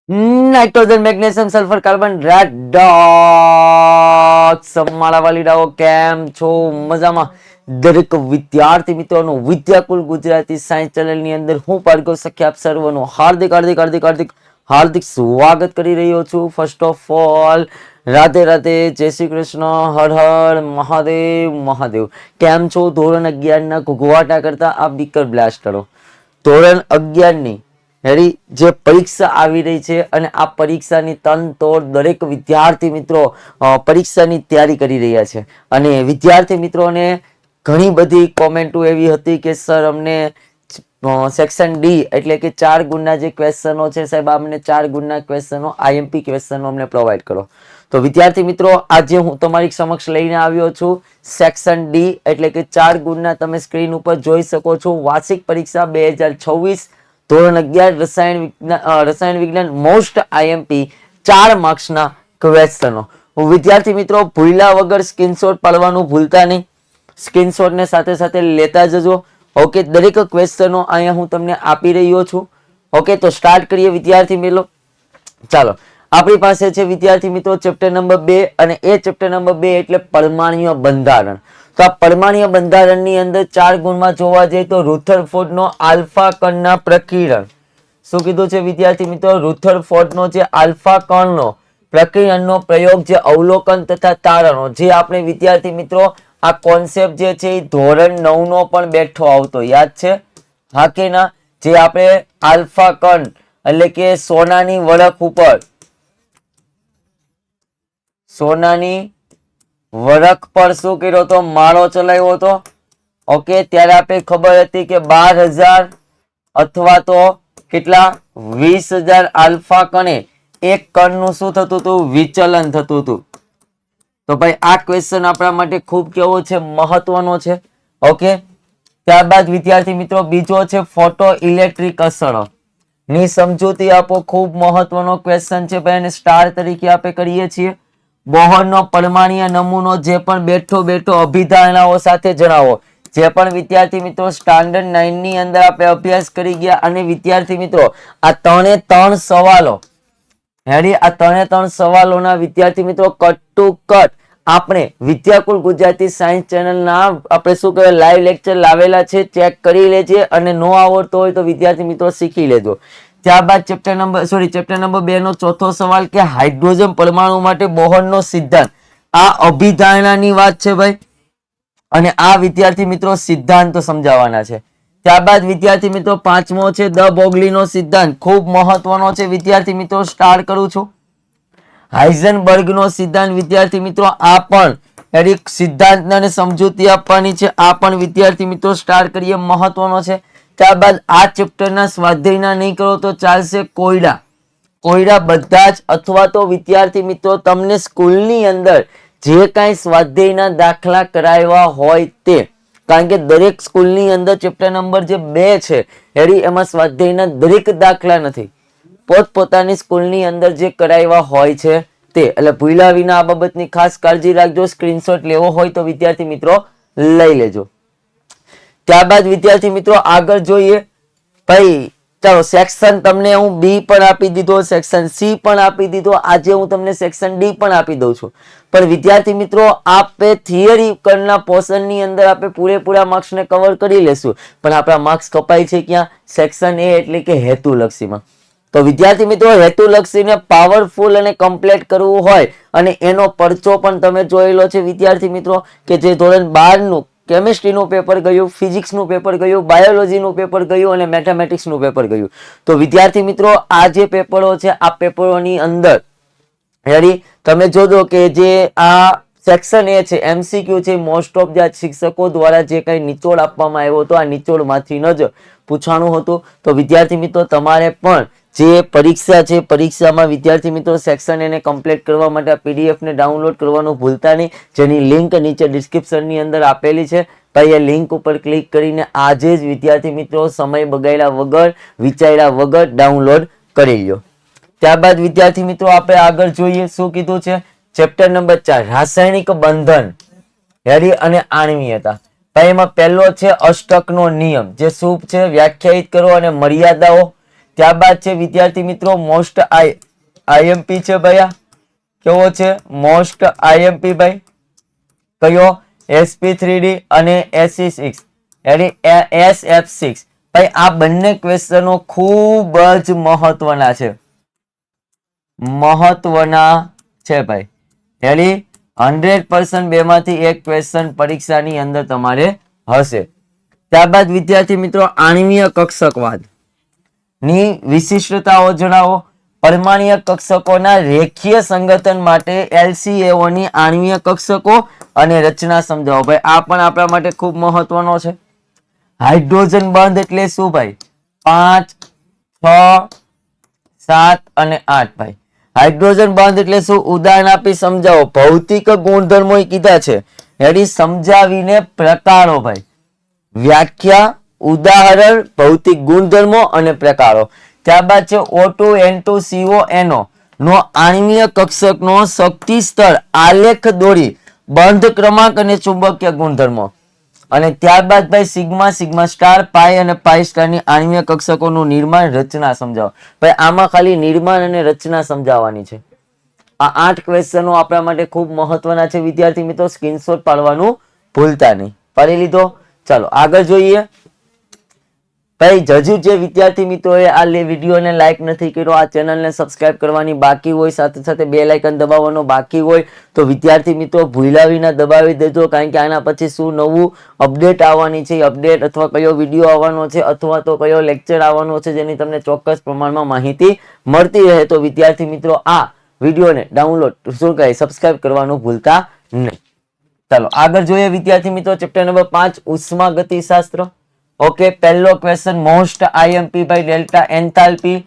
Nitrogen, magnesium, sulphur, carbon, red dot મારા વાલીડાઓ કેમ છો? મજામાં? દરેક વિદ્યાર્થી મિત્રોનું વિદ્યાકુલ ગુજરાતી સાયન્સ ચેનલ ની અંદર હું ભાર્ગવ સખી આપ સર્વનું હાર્દિક હાર્દિક હાર્દિક હાર્દિક હાર્દિક સ્વાગત કરી રહ્યો છું. First of all Radhe Radhe, જય શ્રી કૃષ્ણ, હર હર મહાદેવ મહાદેવ. કેમ છો? ધોરણ 11 ના ઘુઘવાટા કરતા આ બીકર બ્લાસ્ટ કરો. ધોરણ 11 ની જે પરીક્ષા આવી રહી છે અને આ પરીક્ષાની તનતોડ દરેક વિદ્યાર્થી મિત્રો પરીક્ષાની તૈયારી કરી રહ્યા છે. અને વિદ્યાર્થી મિત્રોને ઘણી બધી કોમેન્ટો એવી હતી કે સર અમને સેક્શન ડી એટલે કે 4 ગુણના જે ક્વેશ્ચનો છે સાહેબ અમને 4 ગુણના ક્વેશ્ચનો આઈએમપી ક્વેશ્ચનો અમને પ્રોવાઈડ કરો. તો વિદ્યાર્થી મિત્રો આજે હું તમારી સમક્ષ લઈને આવ્યો છું સેક્શન ડી એટલે કે 4 ગુણના. તમે સ્ક્રીન ઉપર જોઈ શકો છો વાર્ષિક પરીક્ષા 2026 ધોરણ 11 રસાયણ વિજ્ઞાન મોસ્ટ આઈએમપી 4 માર્ક્સના ક્વેશ્ચનો. વિદ્યાર્થી મિત્રો ભૂલ્યા વગર સ્ક્રીનશોટ પાડવાનું ભૂલતા નહીં. સ્ક્રીનશોટને સાથે સાથે લેતા જજો. ઓકે, દરેક ક્વેશ્ચનો અહીંયા હું તમને આપી રહ્યો છું. ઓકે, તો સ્ટાર્ટ કરીએ વિદ્યાર્થી મિત્રો. ચાલો, આપણી પાસે છે વિદ્યાર્થી મિત્રો ચેપ્ટર નંબર 2 અને એ ચેપ્ટર નંબર 2 એટલે પરમાણ્વીય બંધારણ. તો આ પરમાણ્વીય બંધારણની અંદર 4 ગુણમાં જોવા જઈએ તો રુથરફોર્ડનો આલ્ફા કણના પ્રકીર્ણન. શું કીધું છે વિદ્યાર્થી મિત્રો? રુથરફોર્ડનો જે આલ્ફા કણનો પ્રકીર્ણનનો પ્રયોગ, જે અવલોકન તથા તારણો, જે આપણે વિદ્યાર્થી મિત્રો આ કોન્સેપ્ટ જે છે એ ધોરણ 9 નો પણ બેઠો આવતો યાદ છે? હા કે ના? જે આપણે આલ્ફા કણ એટલે કે સોનાની વળખ ઉપર શું કર્યો હતો? માળો ચલાવ્યો હતો. ઓકે, ત્યારે આપણે ખબર હતી કે 12,000 અથવા તો કેટલા 20,000 આલ્ફા કણે એક કણનું શું થતું હતું? વિચલન થતું હતું. તો ભાઈ આ ક્વેશ્ચન આપણા માટે ખૂબ કેવો છે? મહત્વનો છે. ઓકે, ત્યારબાદ વિદ્યાર્થી મિત્રો બીજો છે ફોટો ઇલેક્ટ્રિક અસરો ની સમજૂતી આપો. ખૂબ મહત્વનો ક્વેશ્ચન છે ભાઈ, અને સ્ટાર તરીકે આપણે કરીએ છીએ. બોહરનો પરમાણ્વીય નમૂનો જે પણ બેઠો અભિધારણાઓ સાથે જણાવો. જે પણ વિદ્યાર્થી મિત્રો સ્ટાન્ડર્ડ 9 ની અંદર આપણે અભ્યાસ કરી ગયા. અને વિદ્યાર્થી મિત્રો આ 3 સવાલો આ 3 સવાલોના વિદ્યાર્થી મિત્રો કટ ટુ કટ આપણે વિદ્યાકુલ ગુજરાતી સાયન્સ ચેનલના આપણે શું કહેવાય લાઈવ લેક્ચર લાવેલા છે. ચેક કરી લેજે અને નો આવડતો હોય તો વિદ્યાર્થી મિત્રો શીખી લેજો. ત્યારબાદ ચેપ્ટર નંબર 2 નો ચોથો સવાલ કે હાઇડ્રોજન પરમાણુ માટે બોહરનો સિદ્ધાંત. આ અભિધારણાની વાત છે ભાઈ, અને આ વિદ્યાર્થી મિત્રો સિદ્ધાંતો સમજાવવાના છે. ત્યારબાદ વિદ્યાર્થી મિત્રો પાંચમો છે દ બ્રોગલીનો સિદ્ધાંત. ખૂબ મહત્વનો છે વિદ્યાર્થી મિત્રો, સ્ટાર્ટ કરું છું. હાઇઝનબર્ગનો સિદ્ધાંત વિદ્યાર્થી મિત્રો આ પણ સિદ્ધાંતને સમજૂતી આપવાની છે. આ પણ વિદ્યાર્થી મિત્રો સ્ટાર્ટ કરીએ, મહત્વનો છે. ત્યારબાદ આ ચેપ્ટરના સ્વાધ્યાયના નહીં કરો તો ચાલશે. કોયડા બધા જ અથવા તો વિદ્યાર્થી મિત્રો તમને સ્કૂલની અંદર જે કાંઈ સ્વાધ્યાયના દાખલા કરાવ્યા હોય તે, કારણ કે દરેક સ્કૂલની અંદર ચેપ્ટર નંબર જે 2 છે એમાં સ્વાધ્યાયના દરેક દાખલા નથી, પોતપોતાની સ્કૂલની અંદર જે કરાવ્યા હોય છે તે. એટલે ભૂલ્યા વિના આ બાબતની ખાસ કાળજી રાખજો. સ્ક્રીનશોટ લેવો હોય તો વિદ્યાર્થી મિત્રો લઈ લેજો. ત્યારબાદ વિદ્યાર્થી મિત્રો આગળ જોઈએ ભાઈ. ચાલો, સેક્શન તમને હું બી પણ આપી દીધો, સેક્શન સી પણ આપી દીધો. આજે હું તમને સેક્શન ડી પણ આપી દઉં છું. પણ વિદ્યાર્થી મિત્રો આપણે થિયરી કરના પોર્શનની અંદર આપણે પૂરેપૂરા માર્ક્સને કવર કરી લેશું, પણ આપણા માર્ક્સ કપાય છે ક્યાં? સેક્શન એ એટલે કે હેતુલક્ષીમાં. તો વિદ્યાર્થી મિત્રો હેતુલક્ષીને પાવરફુલ અને કમ્પ્લીટ કરવું હોય અને એનો પરચો પણ તમે જોયેલો છે વિદ્યાર્થી મિત્રો, કે જે ધોરણ 12 નું કેમિસ્ટ્રીનું પેપર ગયું, ફિઝિક્સનું પેપર ગયું, બાયોલોજીનું પેપર ગયું અને મેથેમેટિક્સનું પેપર ગયું. તો વિદ્યાર્થી મિત્રો આ જે પેપરો છે આ પેપરોની અંદર તમે જોજો કે જે આ સેક્શન એ છે એમસીક્યુ છે, મોસ્ટ ઓફ જે શિક્ષકો દ્વારા જે કઈ નિચોડ આપવામાં આવ્યો હતો આ નિચોડમાંથી જ પૂછવાનું હતું. તો વિદ્યાર્થી મિત્રો તમારે પણ જે પરીક્ષા છે પરીક્ષામાં વિદ્યાર્થી મિત્રો સેક્શન એને કમ્પ્લીટ કરવા માટે આ પીડીએફ ને ડાઉનલોડ કરવાનું ભૂલતા નહીં, જેની લિંક નીચે ડિસ્ક્રિપ્શનની અંદર આપેલી છે. ભાઈ એ લિંક ઉપર ક્લિક કરીને આજે જ વિદ્યાર્થી મિત્રો સમય બગાડ્યા વગર વિચાર્યા વગર ડાઉનલોડ કરી લો. ત્યારબાદ વિદ્યાર્થી મિત્રો આપણે આગળ જોઈએ શું કીધું છે. ચેપ્ટર નંબર 4 રાસાયણિક બંધન અને આણ્વીયતા. ભાઈ એમાં પહેલો છે અષ્ટકનો નિયમ, જે શું છે વ્યાખ્યાયિત કરો અને મર્યાદાઓ. ત્યારબાદ છે વિદ્યાર્થી મિત્રો મોસ્ટ આઈએમપી છે ભાઈ, આ કેવો છે મોસ્ટ આઈએમપી ભાઈ, કયો SP3D અને SE6 એટલે SF6 ભાઈ. આ બંને ક્વેશ્ચનો ખૂબ જ મહત્વના છે ભાઈ. એટલે 100% બેમાંથી એક ક્વેશ્ચન પરીક્ષાની અંદર તમારે હશે. ત્યારબાદ વિદ્યાર્થી મિત્રો આણ્વીય કક્ષકવાદ ની વિશિષ્ટતાઓ જણાવો. પરમાણ્વીય કક્ષકોના રેખીય સંગઠન માટે LCAO ની આણ્વીય કક્ષકો અને રચના સમજાવો ભાઈ. આ પણ આપણા માટે ખૂબ મહત્વનો છે. હાઇડ્રોજન બંધ એટલે શું ભાઈ? 5, 6, 7 અને 8 ભાઈ. હાઇડ્રોજન બંધ એટલે શું? ઉદાહરણ આપી સમજાવો. ભૌતિક ગુણધર્મો કીધા છે એની સમજાવીને પ્રકારો ભાઈ. વ્યાખ્યા, ઉદાહરણ, ભૌતિક ગુણધર્મો અને પ્રકારો. ત્યારબાદ છે O2 N2 CONO નો આણ્વીય કક્ષકનો શક્તિ સ્તર આલેખ દોરી બંધ ક્રમાંક અને ચુંબકીય ગુણધર્મો. અને ત્યારબાદ ભાઈ સિગ્મા, સિગ્મા સ્ટાર, પાઈ અને પાઈ સ્ટાર ની આણ્વીય કક્ષકોનું નિર્માણ, રચના સમજાવો ભાઈ. આમાં ખાલી નિર્માણ અને રચના સમજાવવાની છે. આ 8 ક્વેશ્ચનો આપણા માટે ખૂબ મહત્વના છે વિદ્યાર્થી મિત્રો. સ્ક્રીનશોટ પાડવાનું ભૂલતા નહીં. પાડી લીધો? ચાલો આગળ જોઈએ ભાઈ. હજુ જે વિદ્યાર્થી મિત્રોએ આ વિડીયોને લાઈક નથી કર્યો, આ ચેનલને સબસ્ક્રાઇબ કરવાની બાકી હોય, સાથે સાથે બેલ આઇકન દબાવવાનો બાકી હોય તો વિદ્યાર્થી મિત્રો ભૂલ્યા વિના દબાવી દેજો. કારણ કે આના પછી શું નવું અપડેટ આવવાની છે, અપડેટ અથવા કયો વિડીયો આવવાનો છે અથવા તો કયો લેક્ચર આવવાનો છે જેની તમને ચોક્કસ પ્રમાણમાં માહિતી મળતી રહે તો વિદ્યાર્થી મિત્રો આ વિડીયોને ડાઉનલોડ શું કહે સબસ્ક્રાઇબ કરવાનું ભૂલતા નહીં. ચાલો આગળ જોઈએ વિદ્યાર્થી મિત્રો. Chapter number 5 ઉષ્માગતિશાસ્ત્ર. ઓકે, પહેલો ક્વેશ્ચન મોસ્ટ આઈએમપી ભાઈ. ડેલ્ટા એન્થાલ્પી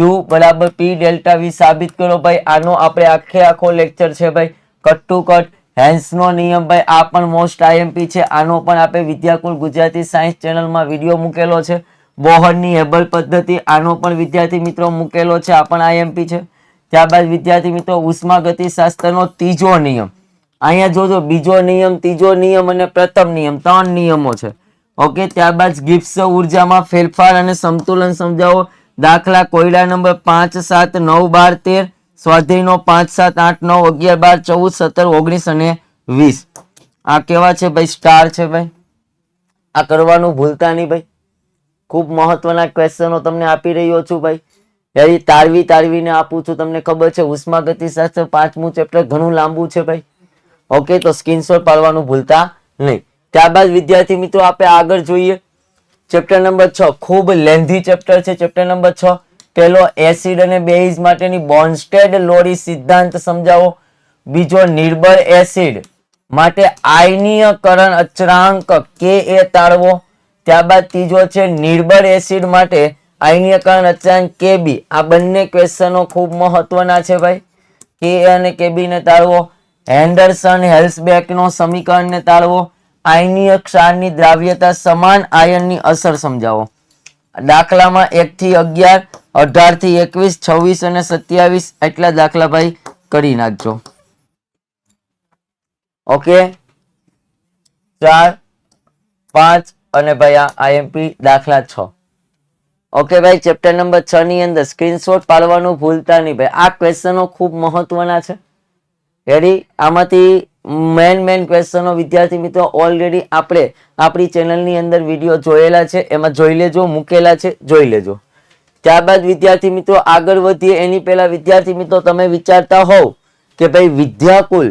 U બરાબર P ડેલ્ટા V સાબિત કરો ભાઈ. આનો આપણે આખો લેક્ચર છે ભાઈ, કટ ટુ કટ. હેન્સનો નિયમ ભાઈ, આ પણ મોસ્ટ આઈએમપી છે. આનો પણ આપણે વિદ્યાકુલ ગુજરાતી સાયન્સ ચેનલમાં વિડીયો મૂકેલો છે. બોહરની હેબલ પદ્ધતિ, આનો પણ વિદ્યાર્થી મિત્રો મૂકેલો છે. આ પણ આઈએમપી છે. ત્યારબાદ વિદ્યાર્થી મિત્રો ઉષ્માગતિશાસ્ત્રનો ત્રીજો નિયમ. અહીંયા જોજો, બીજો નિયમ, ત્રીજો નિયમ અને પ્રથમ નિયમ, 3 નિયમો છે. ઓકે, ત્યારબાદ ગિબ્સ ઉર્જામાં ફેરફાર અને સમતુલન સમજાવો. દાખલા કોયડા નંબર 5, 7, 9, 12, 13, સ્વાધ્યાયનો 5, 7, 8, 9, 11, 12, 14, 17, 19 અને 20. આ કેવા છે ભાઈ? સ્ટાર છે ભાઈ. આ કરવાનું ભૂલતા નહીં ભાઈ. ખૂબ મહત્વના ક્વેશ્ચનો તમને આપી રહ્યો છું ભાઈ. એ તારવીને આપું છું. તમને ખબર છે ઉષ્માગતિશાસ્ત્ર 5મું ચેપ્ટર ઘણું લાંબુ છે ભાઈ. ઓકે, તો સ્ક્રીનશોટ પાડવાનું ભૂલતા નહીં. ત્યારબાદ વિદ્યાર્થી મિત્રો આપણે આગળ જોઈએ ચેપ્ટર નંબર 6. ખૂબ લેન્ધી ચેપ્ટર છે ચેપ્ટર નંબર 6. પહેલો એસિડ અને બેઝ માટેની બોન્સ્ટેડ લોરી સિદ્ધાંત સમજાવો. બીજો નિર્બળ એસિડ માટે આયનીયકરણ અચળાંક Ka તાળવો. ત્યારબાદ ત્રીજો છે નિર્બળ એસિડ માટે આયનીયકરણ અચળાંક Kb. આ બંને ક્વેશ્ચનો ખૂબ મહત્વના છે ભાઈ. Ka અને Kb ને તાળવો. હેન્ડરસન હેલ્સબેક નો સમીકરણ ને તાળવો. આયનીય ક્ષારની દ્રાવ્યતા સમાન આયનની અસર સમજાવો. દાખલામાં 1 થી 11, 18 થી 21, 26 અને 27 એટલા દાખલા ભાઈ કરી નાખજો. ઓકે, 4, 5 અને ભાઈ આ આઈએમપી દાખલા 6. ઓકે ભાઈ, ચેપ્ટર નંબર 6 ની અંદર સ્ક્રીનશોટ પાડવાનું ભૂલતા નહીં ભાઈ. આ ક્વેશ્ચનો ખૂબ મહત્વના છે. રેડી? આમાંથી મેન ક્વેશ્ચનો વિદ્યાર્થી મિત્રો ઓલરેડી આપણે આપણી ચેનલની અંદર વિડીયો જોયેલા છે, એમાં જોઈ લેજો, મૂકેલા છે, જોઈ લેજો. ત્યારબાદ વિદ્યાર્થી મિત્રો આગળ વધીએ એની પહેલા વિદ્યાર્થી મિત્રો તમે વિચારતા હોવ કે ભાઈ વિદ્યાકુલ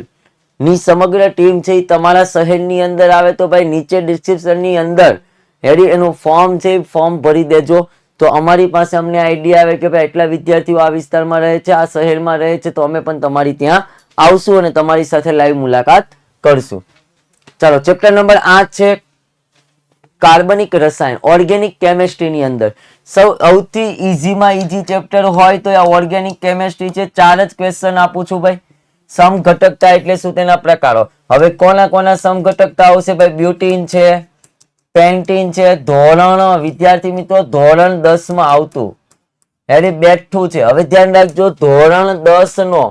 ની સમગ્ર ટીમ છે એ તમારા શહેરની અંદર આવે તો ભાઈ નીચે ડિસ્ક્રિપ્શનની અંદર રેડી એનું ફોર્મ છે, ફોર્મ ભરી દેજો. તો અમારી પાસે અમને આઈડિયા આવે કે ભાઈ એટલા વિદ્યાર્થીઓ આ વિસ્તારમાં રહે છે, આ શહેરમાં રહે છે, તો અમે પણ તમારી ત્યાં આવશું અને તમારી સાથે લાઈવ મુલાકાત કરશું. ચાલો ચેપ્ટર નંબર 8 છે કાર્બનિક રસાયણ, ઓર્ગેનિક કેમિસ્ટ્રી ની અંદર સૌથી ઈઝીમાં ઈઝી ચેપ્ટર હોય તો આ ઓર્ગેનિક કેમિસ્ટ્રી છે. 4 જ ક્વેશ્ચન આપું છું ભાઈ. સમઘટકતા એટલે શું, તેના પ્રકારો. હવે કોના સમઘટકતા આવશે ભાઈ? બ્યુટીન છે, પેન્ટીન છે. ધોરણ વિદ્યાર્થી મિત્રો ધોરણ 10 માં આવતું એની બેઠું છે. હવે ધ્યાન રાખજો, ધોરણ 10 નો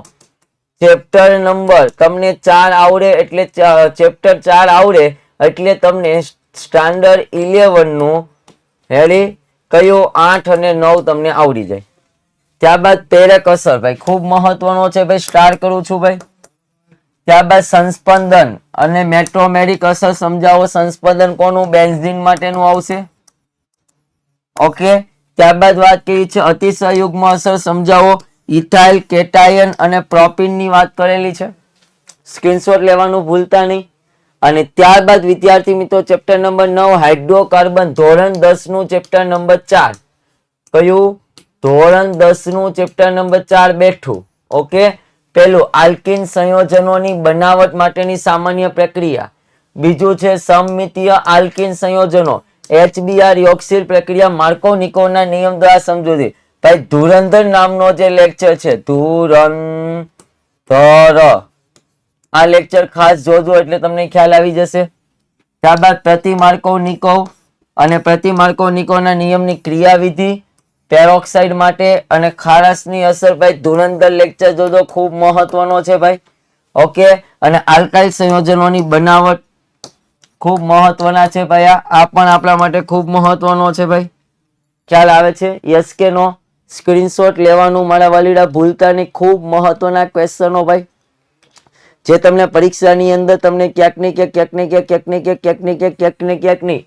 ચેપ્ટર નંબર તમને 4 આવડે એટલે ચેપ્ટર 4 આવડે એટલે તમને સ્ટાન્ડર્ડ 11 નું રેડી કયો 8 અને 9 તમને આવડી જાય. ત્યારબાદ પ્રેરક અસર ભાઈ ખૂબ મહત્વનો છે ભાઈ, સ્ટાર્ટ કરું છું ભાઈ. ત્યારબાદ સંસ્પંદન અને મેટ્રોમેરિક અસર સમજાવો. સંસ્પંદન કોનું? બેન્ઝીન માટેનું આવશે. ઓકે, ત્યારબાદ વાત કરી છે અતિશય યુગ્મ અસર સમજાવો. ઇથાઇલ, કેટાયન અને પ્રોપીન ની વાત કરેલી છે. સ્ક્રીનશોટ લેવાનું ભૂલતા નહીં. અને ત્યારબાદ વિદ્યાર્થી મિત્રો ચેપ્ટર નંબર 9 હાઇડ્રોકાર્બન, ધોરણ 10 નું ચેપ્ટર નંબર 4. કયું? ધોરણ 10 નું ચેપ્ટર નંબર 4 બેઠું. ઓકે, પેલું આલ્કિન સંયોજનોની બનાવટ માટેની સામાન્ય પ્રક્રિયા. બીજું છે સમમિતીય આલ્કિન સંયોજનો, HBr યોગશીલ પ્રક્રિયા, માર્કોવ-નિકોવના નિયમ દ્વારા સમજૂતી. ભાઈ ધુરંધર નામનો જે લેક્ચર છે, ધુરંધર, આ લેક્ચર ખાસ જોજો એટલે તમને ખ્યાલ આવી જશે. ત્યારબાદ પ્રતિ માર્કોવ-નિકોવ અને પ્રતિ માર્કોવ-નિકોવના નિયમની ક્રિયાવિધિ, પેરોક્સાઇડ માટે અને ખારાશની અસર. ભાઈ ધુરંધર લેક્ચર જોજો, ખૂબ મહત્વનો છે ભાઈ. ઓકે, અને આલ્કાઇલ સંયોજનોની બનાવટ ખૂબ મહત્વના છે ભાઈ. આ પણ આપણા માટે ખૂબ મહત્વનો છે ભાઈ. ખ્યાલ આવે છે? યસ કે નો? સ્ક્રીનશોટ લેવાનું મારા વાલીડા ભૂલતા નહીં. ખૂબ મહત્વના ક્વેશ્ચનો ભાઈ, જે તમને પરીક્ષાની અંદર તમને ક્યાંક ને ક્યાંક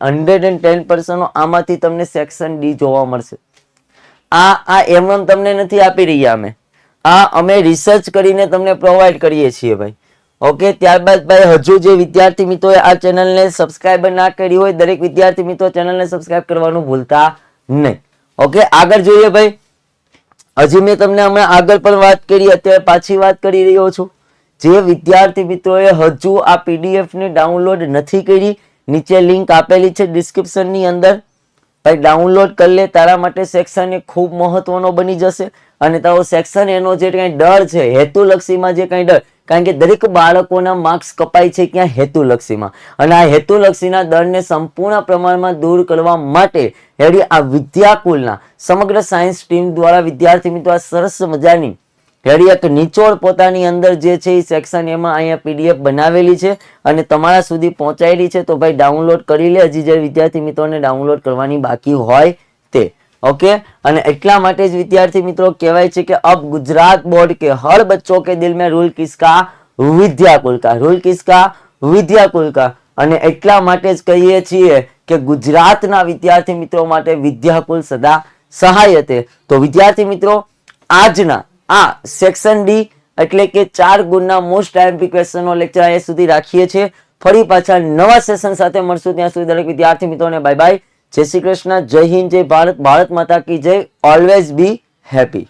110% આમાંથી તમને સેક્શન ડી જોવા મળશે. આ એમ તમને નથી આપી રહ્યા અમે, આ અમે રિસર્ચ કરીને તમને પ્રોવાઈડ કરીએ છીએ ભાઈ. ઓકે, ત્યારબાદ ભાઈ હજુ જે વિદ્યાર્થી મિત્રોએ આ ચેનલને સબસ્ક્રાઇબ ના કરી હોય, દરેક વિદ્યાર્થી મિત્રો ચેનલને સબસ્ક્રાઇબ કરવાનું ભૂલતા નહીં. ઓકે, આગળ જોઈએ ભાઈ. હજી મેં તમને હમણાં આગળ પણ વાત કરી, અત્યારે પાછી વાત કરી રહ્યો છું. જે વિદ્યાર્થી મિત્રોએ હજુ આ પીડીએફ ને ડાઉનલોડ નથી કરી, નીચે લિંક આપેલી છે ડિસ્ક્રિપ્શન ની અંદર, ભાઈ ડાઉનલોડ કરી લે. તારા માટે સેક્શન એ ખૂબ મહત્વનો બની જશે. અને તારો સેક્શન એનો જે કઈ ડર છે, હેતુલક્ષીમાં જે કઈ ડર, કારણ કે દરેક બાળકોના માર્ક્સ કપાય છે ક્યાં? હેતુલક્ષીમાં. અને આ હેતુલક્ષીના દરને સંપૂર્ણ પ્રમાણમાં દૂર કરવા માટે હેડી આ વિદ્યાકુલના સમગ્ર સાયન્સ ટીમ દ્વારા વિદ્યાર્થી મિત્રો આ સરસ મજાની હેડી એક નિચોડ પોતાની અંદર જે છે એ સેક્શન એમાં અહીંયા પીડીએફ બનાવેલી છે અને તમારા સુધી પહોંચાયેલી છે. તો ભાઈ ડાઉનલોડ કરી લે, હજી જે વિદ્યાર્થી મિત્રોને ડાઉનલોડ કરવાની બાકી હોય તે. ओके અને એટલા માટે જ વિદ્યાર્થી મિત્રો કહેવાય છે કે अब गुजरात बोर्ड के हर बच्चों के दिल में रूल किसका? विद्याकुल का. रूल किसका? विद्याकुल का. અને એટલા માટે જ કહીએ છીએ કે ગુજરાતના વિદ્યાર્થી મિત્રો માટે વિદ્યાકુલ સદા સહાય છે. તો વિદ્યાર્થી મિત્રો આજના આ સેક્શન ડી એટલે કે 4 ગુણના મોસ્ટ આઈએમપી ક્વેશ્ચનનો લેક્ચર અહીંયા સુધી રાખીએ છીએ. ફરી પાછા નવા સેશન સાથે મળશું. ત્યાં સુધી દરેક વિદ્યાર્થી મિત્રોને બાય બાય. જય શ્રી કૃષ્ણ, જય હિન્દ, જય ભારત, ભારત માતા કી જય. Always be happy.